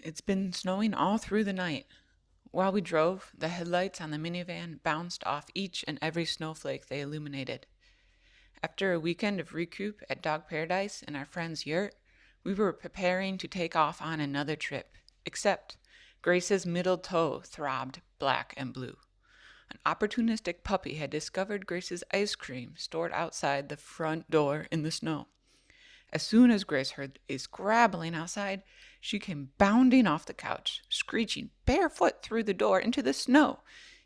It's been snowing all through the night. While we drove, the headlights on the minivan bounced off each and every snowflake they illuminated. After a weekend of recoup at Dog Paradise in our friend's yurt, we were preparing to take off on another trip, except Grace's middle toe throbbed black and blue. An opportunistic puppy had discovered Grace's ice cream stored outside the front door in the snow. As soon as Grace heard a scrabbling outside, she came bounding off the couch, screeching barefoot through the door into the snow.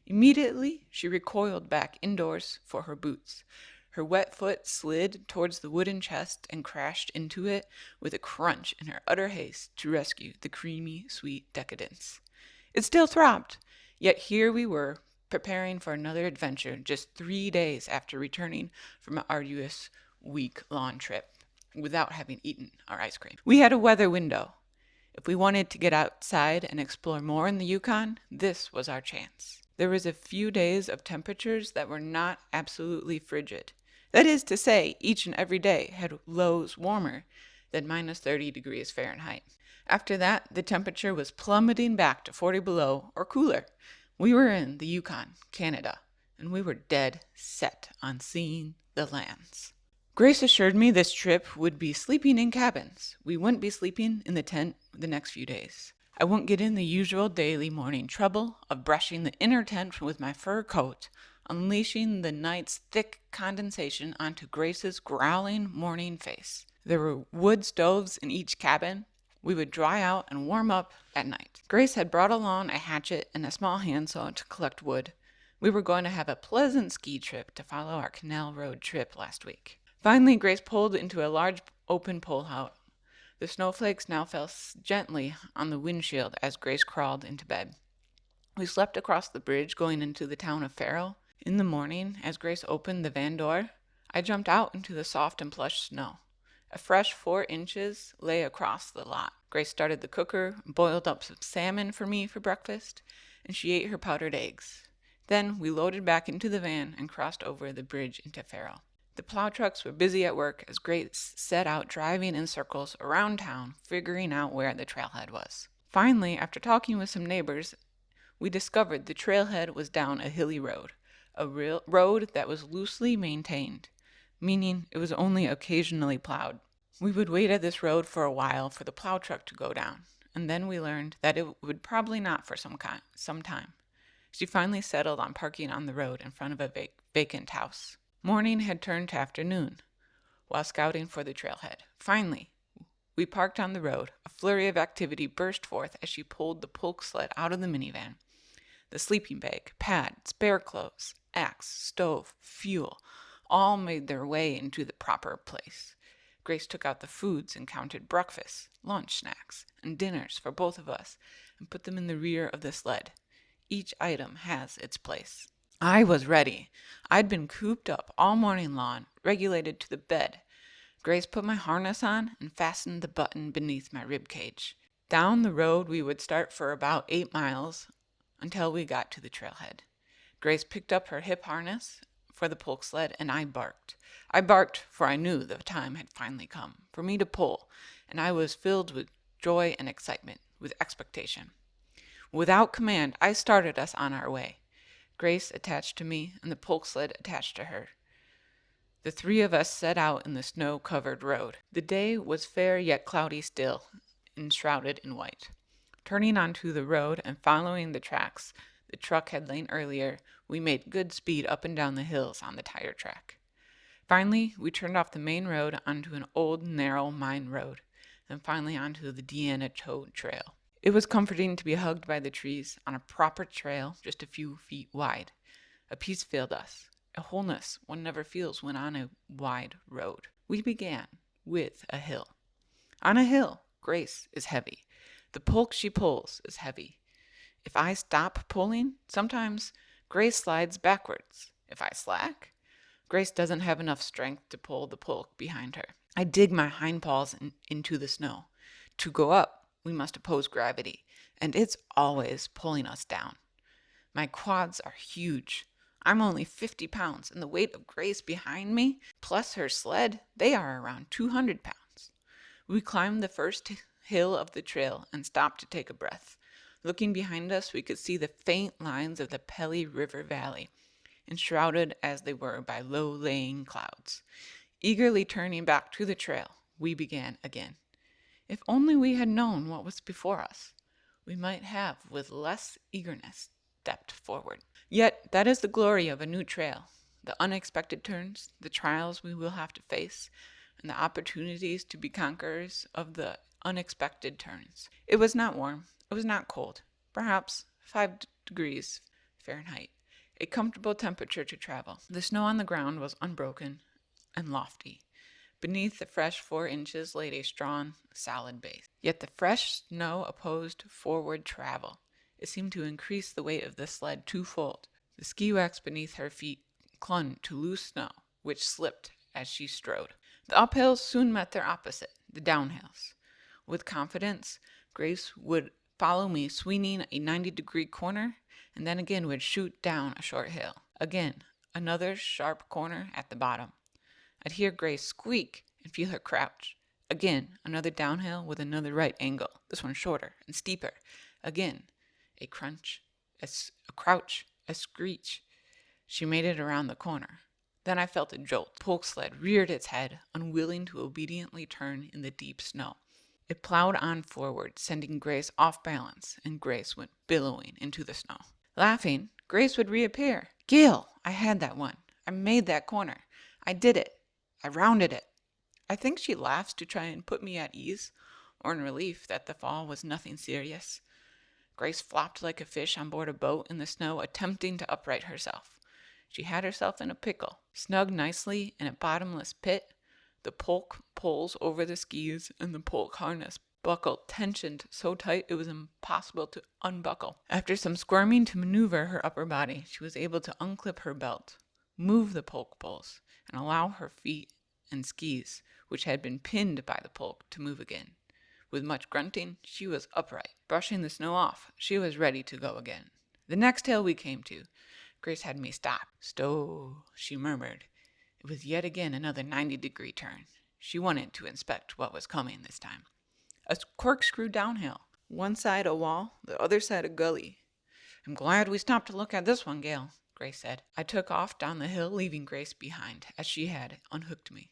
Immediately, she recoiled back indoors for her boots. Her wet foot slid towards the wooden chest and crashed into it with a crunch in her utter haste to rescue the creamy, sweet decadence. It still throbbed, yet here we were, preparing for another adventure just 3 days after returning from an arduous week-long trip without having eaten our ice cream. We had a weather window. If we wanted to get outside and explore more in the Yukon, this was our chance. There was a few days of temperatures that were not absolutely frigid. That is to say, each and every day had lows warmer than minus 30 degrees Fahrenheit. After that, the temperature was plummeting back to 40 below or cooler. We were in the Yukon, Canada, and we were dead set on seeing the lands. Grace assured me this trip would be sleeping in cabins. We wouldn't be sleeping in the tent the next few days. I wouldn't get in the usual daily morning trouble of brushing the inner tent with my fur coat, unleashing the night's thick condensation onto Grace's growling morning face. There were wood stoves in each cabin. We would dry out and warm up at night. Grace had brought along a hatchet and a small handsaw to collect wood. We were going to have a pleasant ski trip to follow our Canal Road trip last week. Finally, Grace pulled into a large open pole house. The snowflakes now fell gently on the windshield as Grace crawled into bed. We slept across the bridge going into the town of Faro. In the morning, as Grace opened the van door, I jumped out into the soft and plush snow. A fresh 4 inches lay across the lot. Grace started the cooker, boiled up some salmon for me for breakfast, and she ate her powdered eggs. Then we loaded back into the van and crossed over the bridge into Faro. The plow trucks were busy at work as Grace set out driving in circles around town, figuring out where the trailhead was. Finally, after talking with some neighbors, we discovered the trailhead was down a hilly road, a road that was loosely maintained, meaning it was only occasionally plowed. We would wait at this road for a while for the plow truck to go down, and then we learned that it would probably not for some time. She finally settled on parking on the road in front of a vacant house. Morning had turned to afternoon while scouting for the trailhead. Finally, we parked on the road. A flurry of activity burst forth as she pulled the pulk sled out of the minivan. The sleeping bag, pad, spare clothes, axe, stove, fuel, all made their way into the proper place. Grace took out the foods and counted breakfast, lunch snacks, and dinners for both of us and put them in the rear of the sled. Each item has its place. I was ready. I'd been cooped up all morning long, regulated to the bed. Grace put my harness on and fastened the button beneath my rib cage. Down the road we would start for about 8 miles until we got to the trailhead. Grace picked up her hip harness for the pulk sled, and I barked. I barked, for I knew the time had finally come for me to pull, and I was filled with joy and excitement, with expectation. Without command, I started us on our way. Grace attached to me, and the pulk sled attached to her. The 3 of us set out in the snow-covered road. The day was fair yet cloudy still, enshrouded in white. Turning onto the road and following the tracks the truck had lain earlier, we made good speed up and down the hills on the tire track. Finally, we turned off the main road onto an old, narrow mine road, and finally onto the Dena toad trail. It was comforting to be hugged by the trees on a proper trail just a few feet wide. A peace filled us, a wholeness one never feels when on a wide road. We began with a hill. On a hill, Grace is heavy. The pulk she pulls is heavy. If I stop pulling, sometimes Grace slides backwards. If I slack, Grace doesn't have enough strength to pull the pulk behind her. I dig my hindpaws into the snow. To go up, we must oppose gravity, and it's always pulling us down. My quads are huge. I'm only 50 pounds, and the weight of Grace behind me, plus her sled, they are around 200 pounds. We climbed the first hill of the trail and stopped to take a breath. Looking behind us, we could see the faint lines of the Pelly River Valley, enshrouded as they were by low-laying clouds. Eagerly turning back to the trail, we began again. If only we had known what was before us, we might have, with less eagerness, stepped forward. Yet that is the glory of a new trail, the unexpected turns, the trials we will have to face, and the opportunities to be conquerors of the unexpected turns. It was not warm, it was not cold, perhaps 5 degrees Fahrenheit, a comfortable temperature to travel. The snow on the ground was unbroken and lofty. Beneath the fresh 4 inches laid a strong, solid base. Yet the fresh snow opposed forward travel. It seemed to increase the weight of the sled twofold. The ski wax beneath her feet clung to loose snow, which slipped as she strode. The uphills soon met their opposite, the downhills. With confidence, Grace would follow me, swinging a 90-degree corner, and then again would shoot down a short hill. Again, another sharp corner at the bottom. I'd hear Grace squeak and feel her crouch. Again, another downhill with another right angle, this one shorter and steeper. Again, a crunch, a crouch, a screech. She made it around the corner. Then I felt a jolt. The polk sled reared its head, unwilling to obediently turn in the deep snow. It plowed on forward, sending Grace off balance, and Grace went billowing into the snow. Laughing, Grace would reappear. "Gil, I had that one. I made that corner. I did it. I rounded it." I think she laughs to try and put me at ease, or in relief that the fall was nothing serious. Grace flopped like a fish on board a boat in the snow, attempting to upright herself. She had herself in a pickle, snug nicely in a bottomless pit, the polk poles over the skis and the polk harness buckled, tensioned so tight it was impossible to unbuckle. After some squirming to maneuver her upper body, she was able to unclip her belt, move the polk poles, and allow her feet and skis, which had been pinned by the polk, to move again. With much grunting, she was upright. Brushing the snow off, she was ready to go again. The next hill we came to, Grace had me stop. "Stow," she murmured. It was yet again another 90-degree turn. She wanted to inspect what was coming this time. A corkscrew downhill. One side a wall, the other side a gully. "I'm glad we stopped to look at this one, Gail," Grace said. I took off down the hill, leaving Grace behind, as she had unhooked me.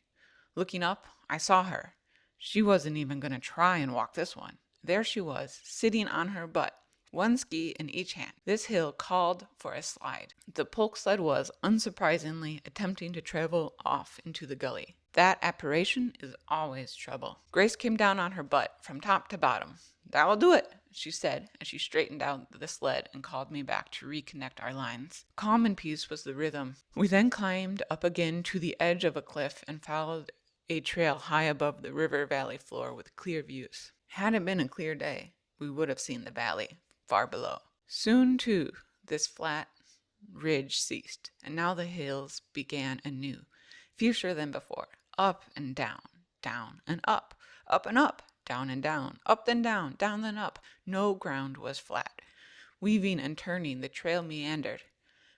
Looking up, I saw her. She wasn't even going to try and walk this one. There she was, sitting on her butt, one ski in each hand. This hill called for a slide. The polk sled was, unsurprisingly, attempting to travel off into the gully. That apparition is always trouble. Grace came down on her butt from top to bottom. "That will do it," she said, as she straightened out the sled and called me back to reconnect our lines. Calm and peace was the rhythm. We then climbed up again to the edge of a cliff and followed a trail high above the river valley floor with clear views. Had it been a clear day, we would have seen the valley far below. Soon, too, this flat ridge ceased, and now the hills began anew, fiercer than before. Up and down and up and up, down and down, up then down then up. No ground was flat. Weaving and turning, the trail meandered.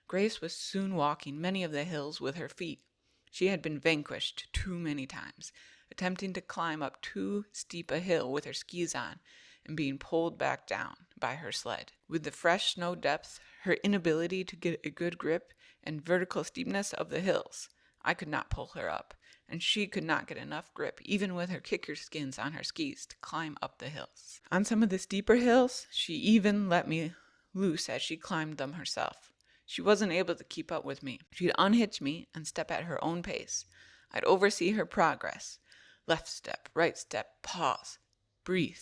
Grace was soon walking many of the hills with her feet. She had been vanquished too many times, attempting to climb up too steep a hill with her skis on, and being pulled back down by her sled. With the fresh snow depth, her inability to get a good grip, and vertical steepness of the hills, I could not pull her up, and she could not get enough grip, even with her kicker skins on her skis, to climb up the hills. On some of the steeper hills, she even let me loose as she climbed them herself. She wasn't able to keep up with me. She'd unhitch me and step at her own pace. I'd oversee her progress. Left step, right step, pause, breathe.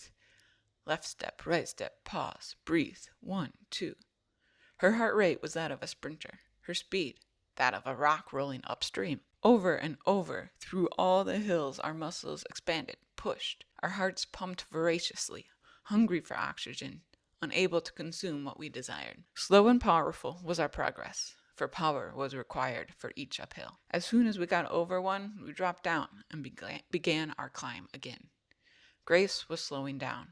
Left step, right step, pause, breathe. 1, 2. Her heart rate was that of a sprinter. Her speed, that of a rock rolling upstream. Over and over, through all the hills, our muscles expanded, pushed. Our hearts pumped voraciously, hungry for oxygen, unable to consume what we desired. Slow and powerful was our progress, for power was required for each uphill. As soon as we got over one, we dropped down and began our climb again. Grace was slowing down.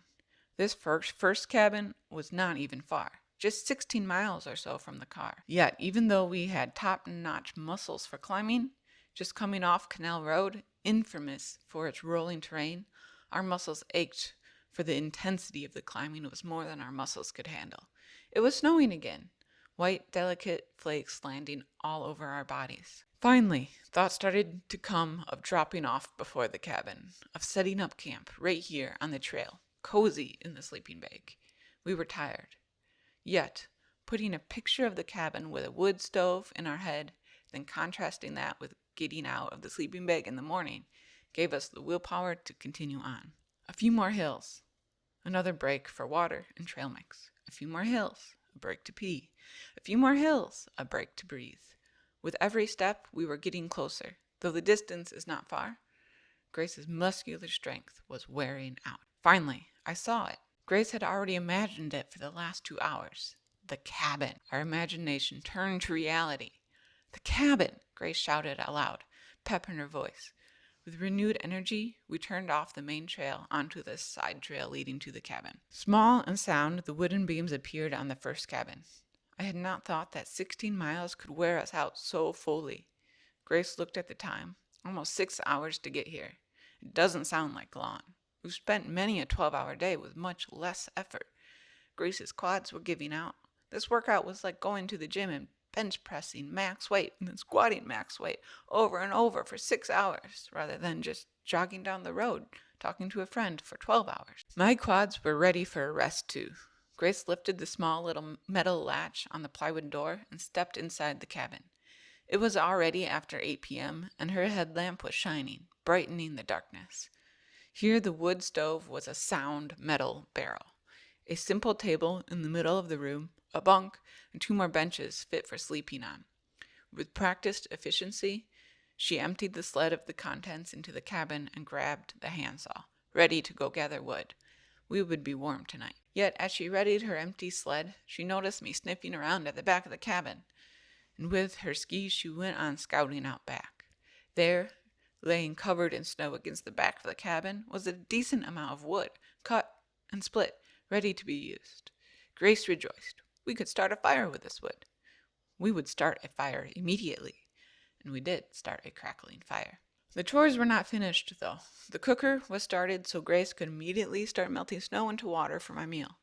This first cabin was not even far, just 16 miles or so from the car. Yet, even though we had top-notch muscles for climbing, just coming off Canal Road, infamous for its rolling terrain, our muscles ached for the intensity of the climbing was more than our muscles could handle. It was snowing again, white, delicate flakes landing all over our bodies. Finally, thoughts started to come of dropping off before the cabin, of setting up camp right here on the trail, cozy in the sleeping bag. We were tired. Yet, putting a picture of the cabin with a wood stove in our head, then contrasting that with getting out of the sleeping bag in the morning, gave us the willpower to continue on. A few more hills, another break for water and trail mix. A few more hills, a break to pee. A few more hills, a break to breathe. With every step, we were getting closer. Though the distance is not far, Grace's muscular strength was wearing out. Finally, I saw it. Grace had already imagined it for the last 2 hours. The cabin. Our imagination turned to reality. The cabin, Grace shouted aloud, pep in her voice. With renewed energy, we turned off the main trail onto the side trail leading to the cabin. Small and sound, the wooden beams appeared on the first cabin. I had not thought that 16 miles could wear us out so fully. Grace looked at the time. Almost 6 hours to get here. It doesn't sound like long. We've spent many a 12-hour day with much less effort. Grace's quads were giving out. This workout was like going to the gym and bench pressing max weight and then squatting max weight over and over for 6 hours, rather than just jogging down the road, talking to a friend for 12 hours. My quads were ready for a rest too. Grace lifted the small little metal latch on the plywood door and stepped inside the cabin. It was already after 8 p.m., and her headlamp was shining, brightening the darkness. Here the wood stove was a sound metal barrel. A simple table in the middle of the room, a bunk, and 2 more benches fit for sleeping on. With practiced efficiency, she emptied the sled of the contents into the cabin and grabbed the handsaw, ready to go gather wood. We would be warm tonight. Yet, as she readied her empty sled, she noticed me sniffing around at the back of the cabin, and with her skis she went on scouting out back. There, laying covered in snow against the back of the cabin, was a decent amount of wood, cut and split, ready to be used. Grace rejoiced. We could start a fire with this wood. We would start a fire immediately, and we did start a crackling fire. The chores were not finished, though. The cooker was started so Grace could immediately start melting snow into water for my meal.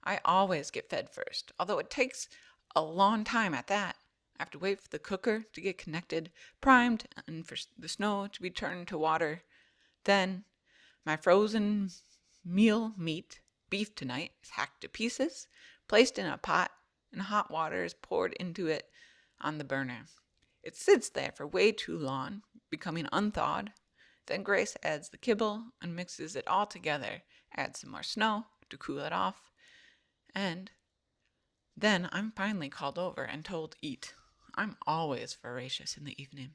I always get fed first, although it takes a long time at that. I have to wait for the cooker to get connected, primed, and for the snow to be turned to water. Then, my frozen meal meat, beef tonight, is hacked to pieces, placed in a pot, and hot water is poured into it on the burner. It sits there for way too long, becoming unthawed. Then Grace adds the kibble and mixes it all together, adds some more snow to cool it off, and then I'm finally called over and told to eat. I'm always voracious in the evening.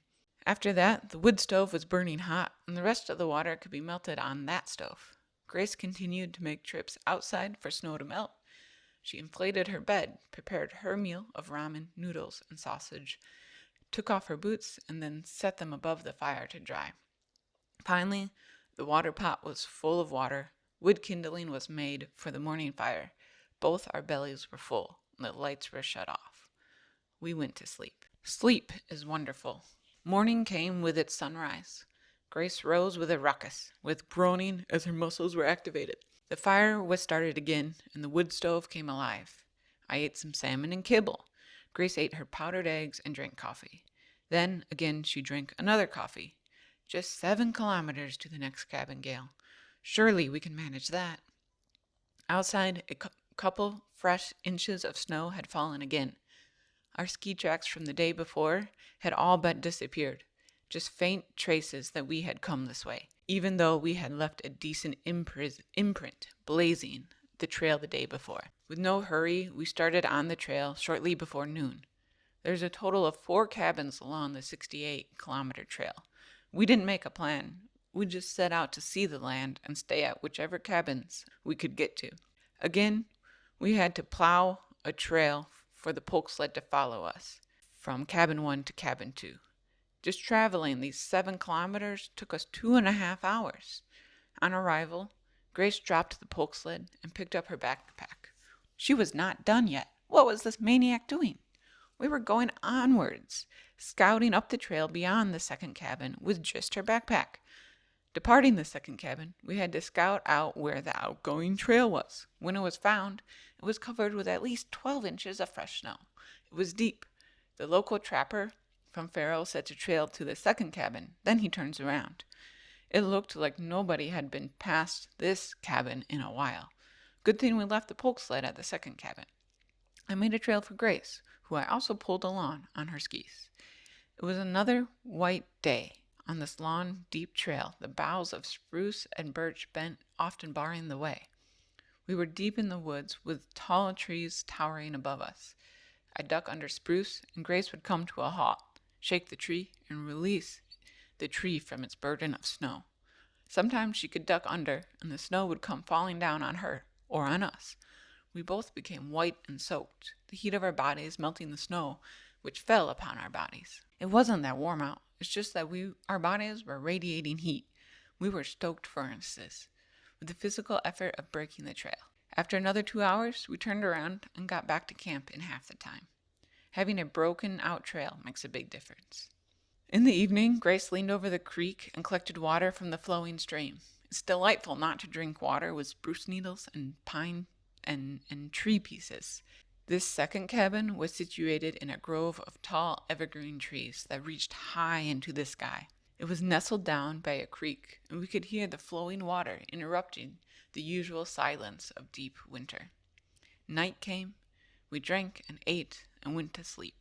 After that, the wood stove was burning hot, and the rest of the water could be melted on that stove. Grace continued to make trips outside for snow to melt. She inflated her bed, prepared her meal of ramen, noodles, and sausage, took off her boots, and then set them above the fire to dry. Finally, the water pot was full of water. Wood kindling was made for the morning fire. Both our bellies were full, and the lights were shut off. We went to sleep. Sleep is wonderful. Morning came with its sunrise. Grace rose with a ruckus, with groaning as her muscles were activated. The fire was started again, and the wood stove came alive. I ate some salmon and kibble. Grace ate her powdered eggs and drank coffee. Then, again, she drank another coffee. Just 7 kilometers to the next cabin, Gale. Surely we can manage that. Outside, a couple fresh inches of snow had fallen again. Our ski tracks from the day before had all but disappeared, just faint traces that we had come this way, even though we had left a decent imprint blazing the trail the day before. With no hurry, we started on the trail shortly before noon. There's a total of 4 cabins along the 68-kilometer trail. We didn't make a plan. We just set out to see the land and stay at whichever cabins we could get to. Again, we had to plow a trail for the polk sled to follow us from cabin 1 to cabin 2. Just traveling these 7 kilometers took us 2.5 hours. On arrival, Grace dropped the polk sled and picked up her backpack. She was not done yet. What was this maniac doing? We were going onwards, scouting up the trail beyond the second cabin with just her backpack. Departing the second cabin, we had to scout out where the outgoing trail was. When it was found, it was covered with at least 12 inches of fresh snow. It was deep. The local trapper from Faro sets a trail to the second cabin, then he turns around. It looked like nobody had been past this cabin in a while. Good thing we left the poke sled at the second cabin. I made a trail for Grace, who I also pulled along on her skis. It was another white day. On this long, deep trail, the boughs of spruce and birch bent, often barring the way. We were deep in the woods, with tall trees towering above us. I'd duck under spruce, and Grace would come to a halt, shake the tree, and release the tree from its burden of snow. Sometimes she could duck under, and the snow would come falling down on her, or on us. We both became white and soaked, the heat of our bodies melting the snow which fell upon our bodies. It wasn't that warm out. It's just that our bodies were radiating heat. We were stoked furnaces, with the physical effort of breaking the trail. After another 2 hours, we turned around and got back to camp in half the time. Having a broken out trail makes a big difference. In the evening, Grace leaned over the creek and collected water from the flowing stream. It's delightful not to drink water with spruce needles and pine and tree pieces. This second cabin was situated in a grove of tall evergreen trees that reached high into the sky. It was nestled down by a creek, and we could hear the flowing water interrupting the usual silence of deep winter. Night came. We drank and ate and went to sleep.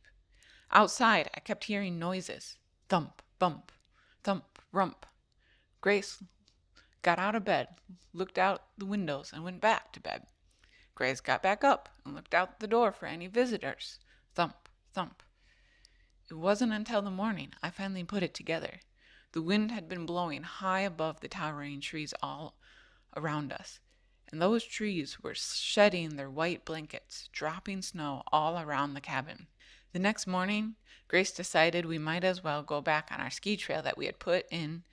Outside, I kept hearing noises. Thump, bump, thump, rump. Grace got out of bed, looked out the windows, and went back to bed. Grace got back up and looked out the door for any visitors. Thump, thump. It wasn't until the morning I finally put it together. The wind had been blowing high above the towering trees all around us, and those trees were shedding their white blankets, dropping snow all around the cabin. The next morning, Grace decided we might as well go back on our ski trail that we had put in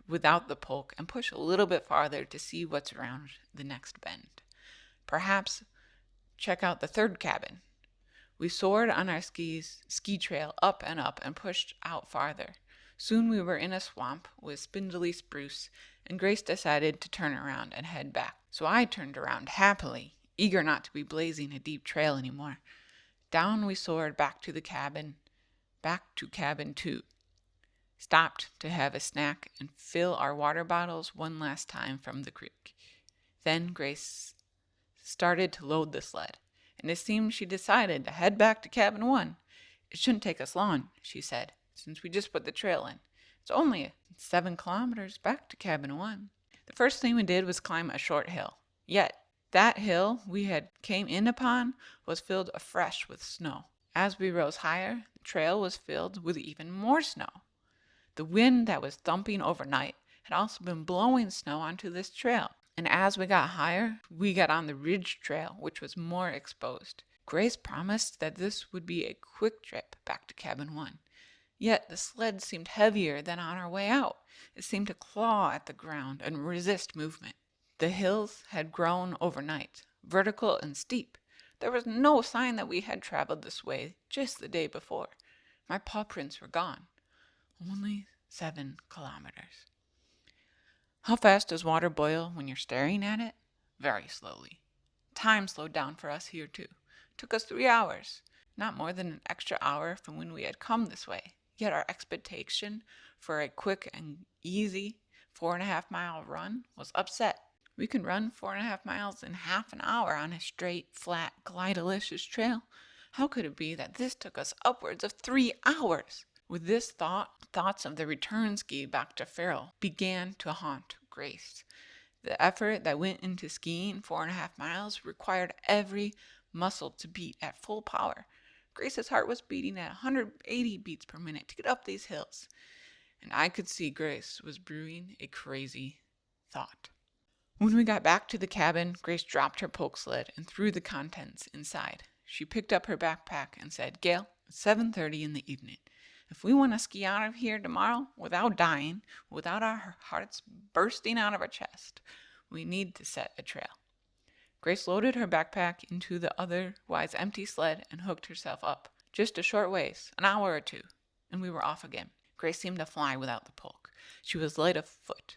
without the poke and push a little bit farther to see what's around the next bend. Perhaps check out the third cabin. We soared on our ski trail up and pushed out farther. Soon we were in a swamp with spindly spruce, and Grace decided to turn around and head back. So I turned around happily, eager not to be blazing a deep trail anymore. Down we soared back to cabin 2. Stopped to have a snack and fill our water bottles one last time from the creek. Then Grace started to load the sled, and it seemed she decided to head back to cabin 1. It shouldn't take us long, she said, since we just put the trail in. It's only 7 kilometers back to cabin 1. The first thing we did was climb a short hill. Yet, that hill we had came in upon was filled afresh with snow. As we rose higher, the trail was filled with even more snow. The wind that was thumping overnight had also been blowing snow onto this trail. And as we got higher, we got on the ridge trail, which was more exposed. Grace promised that this would be a quick trip back to cabin 1. Yet the sled seemed heavier than on our way out. It seemed to claw at the ground and resist movement. The hills had grown overnight, vertical and steep. There was no sign that we had traveled this way just the day before. My paw prints were gone. Only 7 kilometers. How fast does water boil when you're staring at it? Very slowly. Time slowed down for us here too. It took us 3 hours, not more than an extra hour from when we had come this way. Yet our expectation for a quick and easy 4.5-mile run was upset. We can run 4.5 miles in half an hour on a straight, flat, glide-alicious trail. How could it be that this took us upwards of 3 hours? With this thoughts of the return ski back to Faro began to haunt Grace. The effort that went into skiing 4.5 miles required every muscle to beat at full power. Grace's heart was beating at 180 beats per minute to get up these hills, and I could see Grace was brewing a crazy thought. When we got back to the cabin, Grace dropped her poke sled and threw the contents inside. She picked up her backpack and said, "Gail, it's 7:30 in the evening. If we want to ski out of here tomorrow without dying, without our hearts bursting out of our chest, we need to set a trail." Grace loaded her backpack into the otherwise empty sled and hooked herself up. Just a short ways, an hour or two, and we were off again. Grace seemed to fly without the poke. She was light of foot.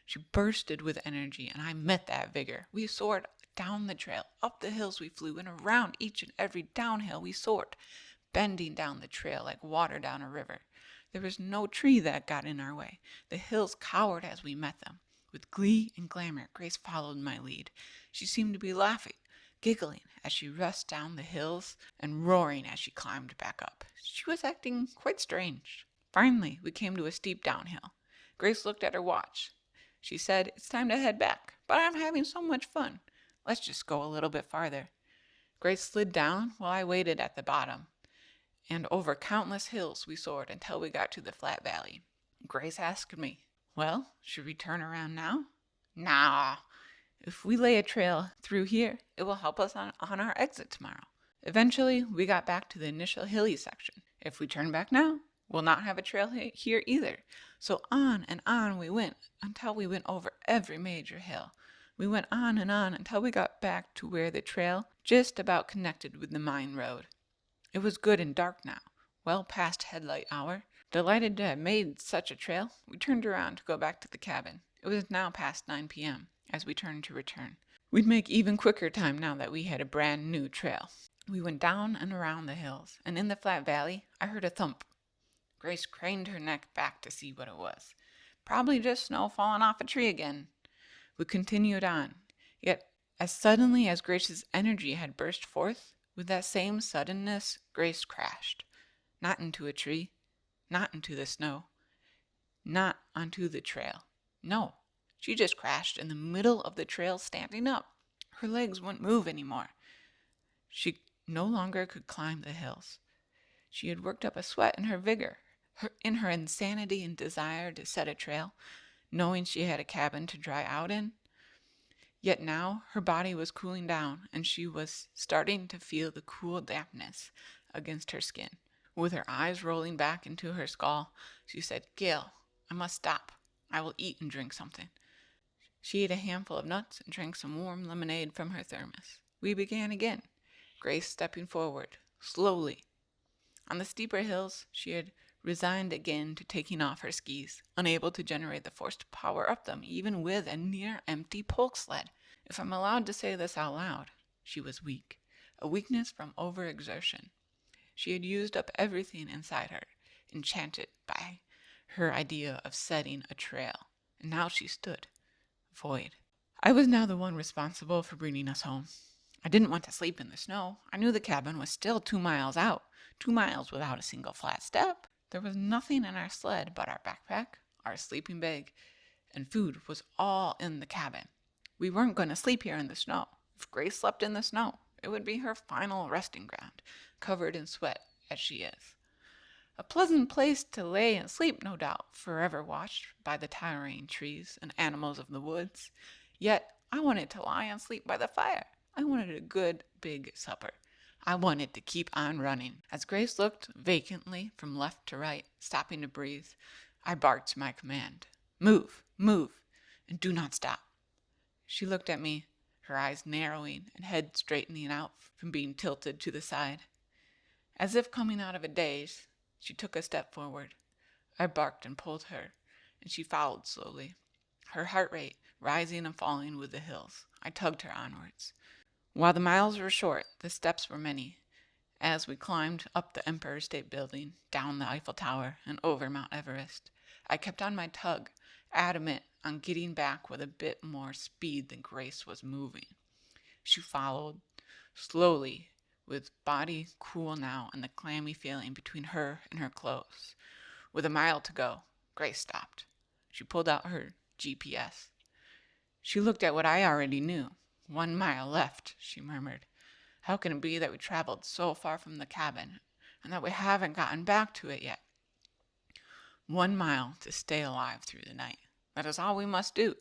She bursted with energy, and I met that vigor. We soared down the trail. Up the hills we flew, and around each and every downhill we soared, bending down the trail like water down a river. There was no tree that got in our way. The hills cowered as we met them. With glee and glamour, Grace followed my lead. She seemed to be laughing, giggling as she rushed down the hills, and roaring as she climbed back up. She was acting quite strange. Finally, we came to a steep downhill. Grace looked at her watch. She said, "It's time to head back, but I'm having so much fun. Let's just go a little bit farther." Grace slid down while I waited at the bottom, and over countless hills we soared until we got to the flat valley. Grace asked me, "Well, should we turn around now?" "Nah. If we lay a trail through here, it will help us on our exit tomorrow." Eventually, we got back to the initial hilly section. If we turn back now, we'll not have a trail here either. So on and on we went until we went over every major hill. We went on and on until we got back to where the trail just about connected with the mine road. It was good and dark now, well past headlight hour. Delighted to have made such a trail, we turned around to go back to the cabin. It was now past 9 p.m. as we turned to return. We'd make even quicker time now that we had a brand new trail. We went down and around the hills, and in the flat valley, I heard a thump. Grace craned her neck back to see what it was. Probably just snow falling off a tree again. We continued on, yet as suddenly as Grace's energy had burst forth, with that same suddenness, Grace crashed. Not into a tree, not into the snow, not onto the trail. No, she just crashed in the middle of the trail standing up. Her legs wouldn't move anymore. She no longer could climb the hills. She had worked up a sweat in her vigor, in her insanity and desire to set a trail, knowing she had a cabin to dry out in. Yet now her body was cooling down, and she was starting to feel the cool dampness against her skin. With her eyes rolling back into her skull, she said, "Gail, I must stop. I will eat and drink something." She ate a handful of nuts and drank some warm lemonade from her thermos. We began again, Grace stepping forward, slowly. On the steeper hills, she had resigned again to taking off her skis, unable to generate the force to power up them, even with a near-empty polk sled. If I'm allowed to say this out loud, she was weak, a weakness from overexertion. She had used up everything inside her, enchanted by her idea of setting a trail, and now she stood, void. I was now the one responsible for bringing us home. I didn't want to sleep in the snow. I knew the cabin was still 2 miles out, 2 miles without a single flat step. There was nothing in our sled but our backpack, our sleeping bag, and food was all in the cabin. We weren't going to sleep here in the snow. If Grace slept in the snow, it would be her final resting ground, covered in sweat as she is. A pleasant place to lay and sleep, no doubt, forever watched by the towering trees and animals of the woods. Yet I wanted to lie and sleep by the fire. I wanted a good, big supper. I wanted to keep on running. As Grace looked vacantly from left to right, stopping to breathe, I barked my command. "Move, move, and do not stop." She looked at me, her eyes narrowing and head straightening out from being tilted to the side. As if coming out of a daze, she took a step forward. I barked and pulled her, and she followed slowly, her heart rate rising and falling with the hills. I tugged her onwards. While the miles were short, the steps were many. As we climbed up the Empire State Building, down the Eiffel Tower, and over Mount Everest, I kept on my tug, adamant on getting back with a bit more speed than Grace was moving. She followed, slowly, with body cool now and the clammy feeling between her and her clothes. With a mile to go, Grace stopped. She pulled out her GPS. She looked at what I already knew. 1 mile left, she murmured. How can it be that we traveled so far from the cabin and that we haven't gotten back to it yet? 1 mile to stay alive through the night. That is all we must do.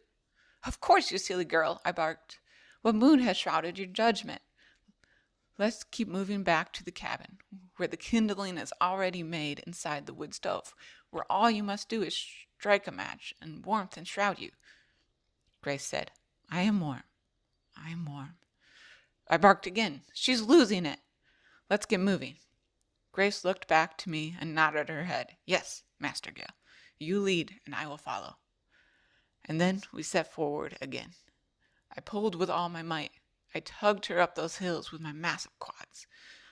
Of course, you silly girl, I barked. What mood has shrouded your judgment? Let's keep moving back to the cabin, where the kindling is already made inside the wood stove, where all you must do is strike a match and warmth enshroud you. Grace said, I am warm. I am warm. I barked again. She's losing it. Let's get moving. Grace looked back to me and nodded her head. Yes, Master Gale. You lead and I will follow. And then we set forward again. I pulled with all my might. I tugged her up those hills with my massive quads.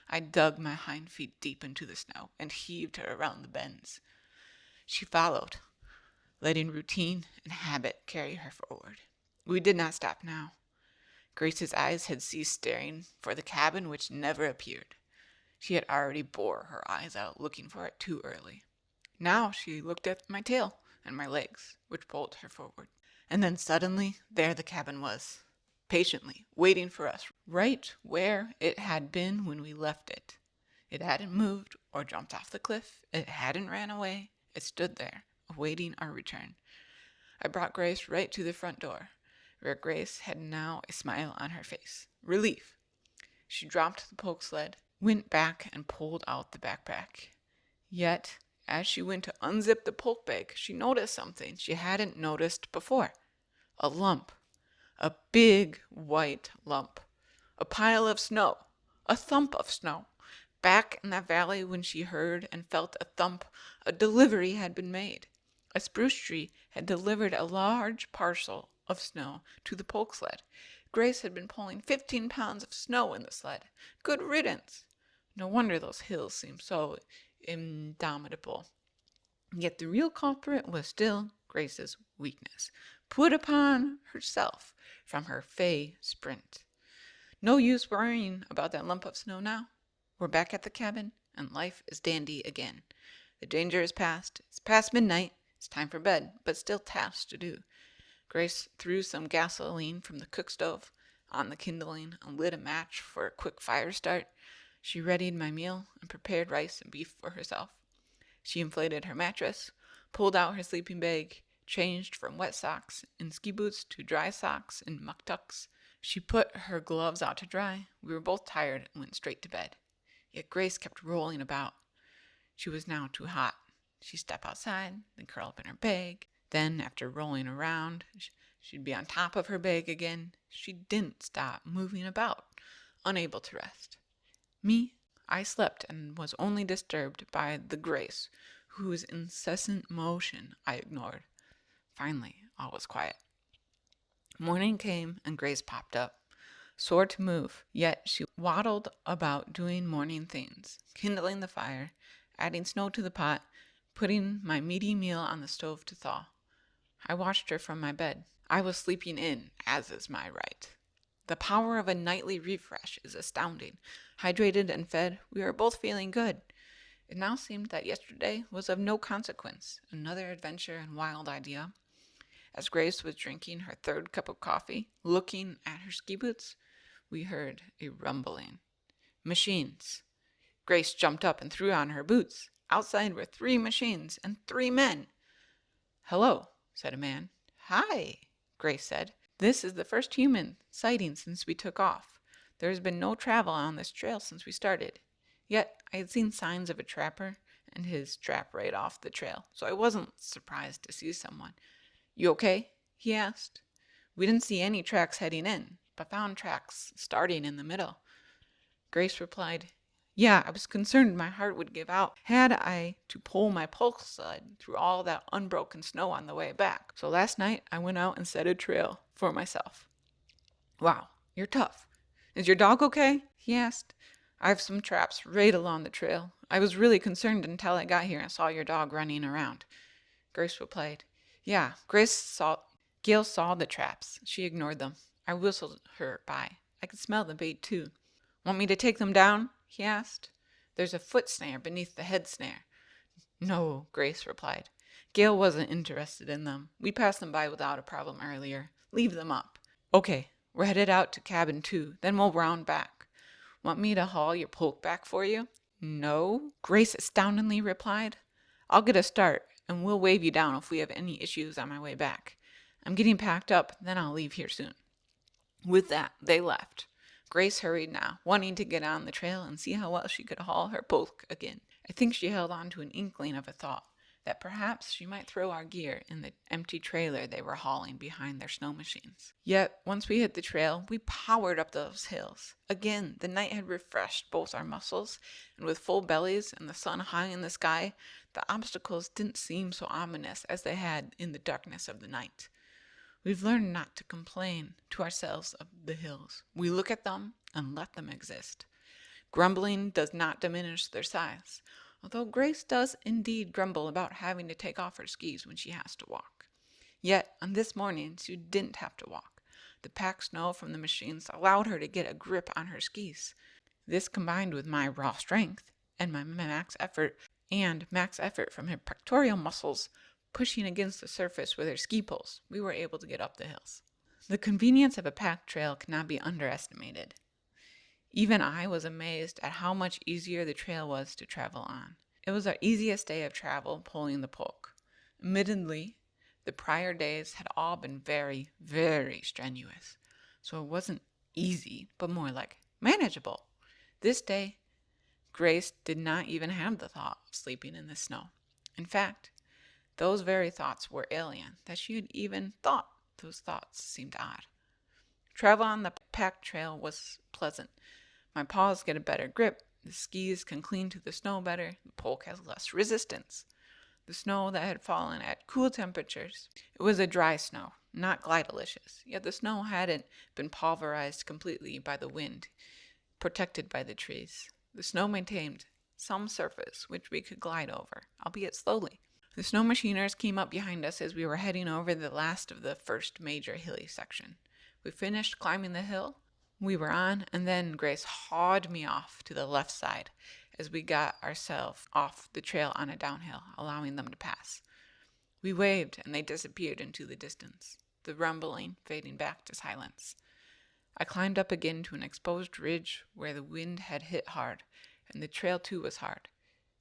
I dug my hind feet deep into the snow and heaved her around the bends. She followed, letting routine and habit carry her forward. We did not stop now. Grace's eyes had ceased staring for the cabin which never appeared. She had already bore her eyes out looking for it too early. Now she looked at my tail and my legs, which pulled her forward. And then suddenly, there the cabin was, patiently waiting for us, right where it had been when we left it. It hadn't moved or jumped off the cliff. It hadn't ran away. It stood there, awaiting our return. I brought Grace right to the front door, where Grace had now a smile on her face. Relief. She dropped the poke sled, went back and pulled out the backpack. Yet, as she went to unzip the poke bag, she noticed something she hadn't noticed before. A lump. A big white lump. A pile of snow. A thump of snow. Back in that valley when she heard and felt a thump, a delivery had been made. A spruce tree had delivered a large parcel of snow to the poke sled. Grace had been pulling 15 pounds of snow in the sled. Good riddance. No wonder those hills seemed so indomitable. Yet the real culprit was still Grace's weakness, put upon herself from her fey sprint. No use worrying about that lump of snow now. We're back at the cabin, and life is dandy again. The danger is past. It's past midnight. It's time for bed, but still tasks to do. Grace threw some gasoline from the cook stove on the kindling and lit a match for a quick fire start. She readied my meal and prepared rice and beef for herself. She inflated her mattress, pulled out her sleeping bag, changed from wet socks and ski boots to dry socks and muck tucks. She put her gloves out to dry. We were both tired and went straight to bed. Yet Grace kept rolling about. She was now too hot. She'd step outside, then curl up in her bag. Then, after rolling around, she'd be on top of her bag again. She didn't stop moving about, unable to rest. Me, I slept and was only disturbed by the Grace, whose incessant motion I ignored. Finally, all was quiet. Morning came and Grace popped up, sore to move, yet she waddled about doing morning things, kindling the fire, adding snow to the pot, putting my meaty meal on the stove to thaw. I watched her from my bed. I was sleeping in, as is my right. The power of a nightly refresh is astounding. Hydrated and fed, we were both feeling good. It now seemed that yesterday was of no consequence, another adventure and wild idea. As Grace was drinking her third cup of coffee, looking at her ski boots, we heard a rumbling. Machines. Grace jumped up and threw on her boots. Outside were 3 machines and 3 men. "Hello," said a man. "Hi," Grace said. "This is the first human sighting since we took off. There has been no travel on this trail since we started. Yet I had seen signs of a trapper and his trap right off the trail, so I wasn't surprised to see someone. You okay?" he asked. We didn't see any tracks heading in, but found tracks starting in the middle. Grace replied, "Yeah, I was concerned my heart would give out had I to pull my poke sled through all that unbroken snow on the way back. So last night I went out and set a trail for myself." "Wow, you're tough. Is your dog okay?" he asked. "I have some traps right along the trail. I was really concerned until I got here and saw your dog running around." Grace replied, "Yeah, Gail saw the traps. She ignored them. I whistled her by. I could smell the bait too." "Want me to take them down?" he asked. "There's a foot snare beneath the head snare." "No," Grace replied. "Gail wasn't interested in them. We passed them by without a problem earlier. Leave them up." "Okay, we're headed out to cabin 2, then we'll round back. Want me to haul your poke back for you?" "No," Grace astoundingly replied. "I'll get a start, and we'll wave you down if we have any issues on my way back. I'm getting packed up, then I'll leave here soon." With that, they left. Grace hurried now, wanting to get on the trail and see how well she could haul her poke again. I think she held on to an inkling of a thought, that perhaps she might throw our gear in the empty trailer they were hauling behind their snow machines. Yet, once we hit the trail, we powered up those hills. Again, the night had refreshed both our muscles, and with full bellies and the sun high in the sky, the obstacles didn't seem so ominous as they had in the darkness of the night. We've learned not to complain to ourselves of the hills. We look at them and let them exist. Grumbling does not diminish their size, although Grace does indeed grumble about having to take off her skis when she has to walk. Yet, on this morning, she didn't have to walk. The packed snow from the machines allowed her to get a grip on her skis. This combined with my raw strength and my max effort from her pectoral muscles pushing against the surface with her ski poles, we were able to get up the hills. The convenience of a packed trail cannot be underestimated. Even I was amazed at how much easier the trail was to travel on. It was our easiest day of travel pulling the polk. Admittedly, the prior days had all been very, very strenuous, so it wasn't easy, but more like manageable. This day, Grace did not even have the thought of sleeping in the snow. In fact, those very thoughts were alien. That she had even thought those thoughts seemed odd. Travel on the packed trail was pleasant. My paws get a better grip, the skis can cling to the snow better, the polk has less resistance. The snow that had fallen at cool temperatures, it was a dry snow, not glide-delicious, yet the snow hadn't been pulverized completely by the wind, protected by the trees. The snow maintained some surface which we could glide over, albeit slowly. The snow machiners came up behind us as we were heading over the last of the first major hilly section. We finished climbing the hill we were on, and then Grace hawed me off to the left side as we got ourselves off the trail on a downhill, allowing them to pass. We waved, and they disappeared into the distance, the rumbling fading back to silence. I climbed up again to an exposed ridge where the wind had hit hard, and the trail too was hard.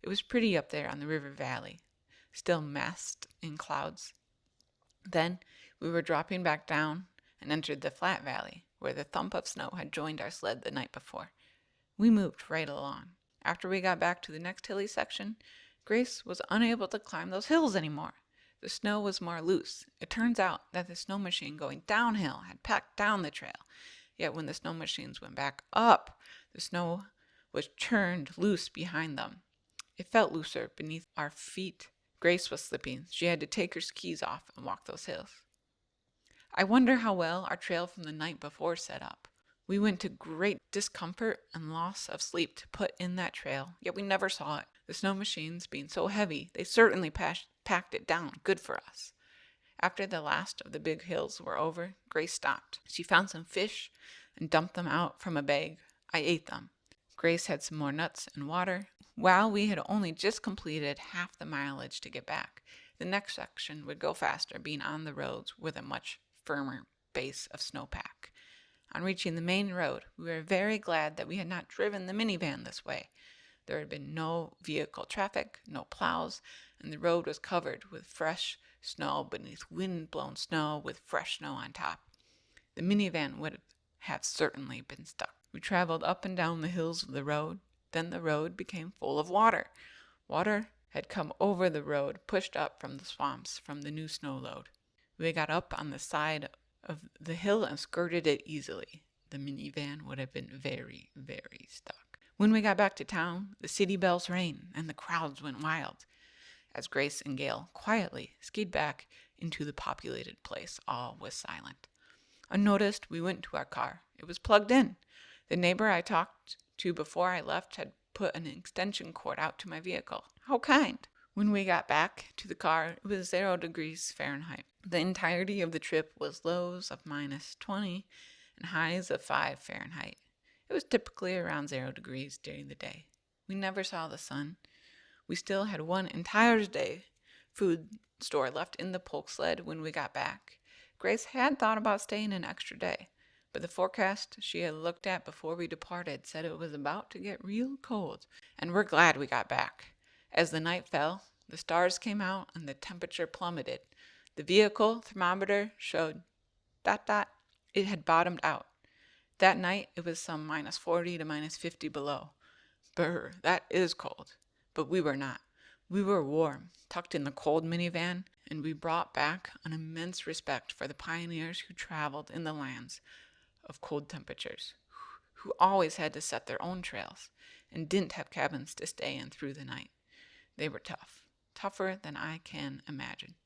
It was pretty up there on the river valley, still masked in clouds. Then we were dropping back down and entered the flat valley, where the thump of snow had joined our sled the night before. We moved right along. After we got back to the next hilly section, Grace was unable to climb those hills anymore. The snow was more loose. It turns out that the snow machine going downhill had packed down the trail. Yet when the snow machines went back up, the snow was churned loose behind them. It felt looser beneath our feet. Grace was slipping. She had to take her skis off and walk those hills. I wonder how well our trail from the night before set up. We went to great discomfort and loss of sleep to put in that trail, yet we never saw it. The snow machines being so heavy, they certainly packed it down good for us. After the last of the big hills were over, Grace stopped. She found some fish and dumped them out from a bag. I ate them. Grace had some more nuts and water. While we had only just completed half the mileage to get back, the next section would go faster, being on the roads with a much firmer base of snowpack. On reaching the main road, we were very glad that we had not driven the minivan this way. There had been no vehicle traffic, no plows, and the road was covered with fresh snow beneath wind-blown snow with fresh snow on top. The minivan would have certainly been stuck. We traveled up and down the hills of the road. Then the road became full of water. Water had come over the road, pushed up from the swamps from the new snow load. We got up on the side of the hill and skirted it easily. The minivan would have been very, very stuck. When we got back to town, the city bells rang and the crowds went wild as Grace and Gail quietly skied back into the populated place. All was silent. Unnoticed, we went to our car. It was plugged in. The neighbor I talked to before I left had put an extension cord out to my vehicle. How kind! When we got back to the car, it was 0 degrees Fahrenheit. The entirety of the trip was lows of -20 and highs of 5 Fahrenheit. It was typically around 0 degrees during the day. We never saw the sun. We still had one entire day food store left in the polk sled when we got back. Grace had thought about staying an extra day, but the forecast she had looked at before we departed said it was about to get real cold, and we're glad we got back. As the night fell, the stars came out and the temperature plummeted. The vehicle thermometer showed ... It had bottomed out. That night, it was some -40 to -50 below. Brr, that is cold. But we were not. We were warm, tucked in the cold minivan, and we brought back an immense respect for the pioneers who traveled in the lands of cold temperatures, who always had to set their own trails and didn't have cabins to stay in through the night. They were tough, tougher than I can imagine.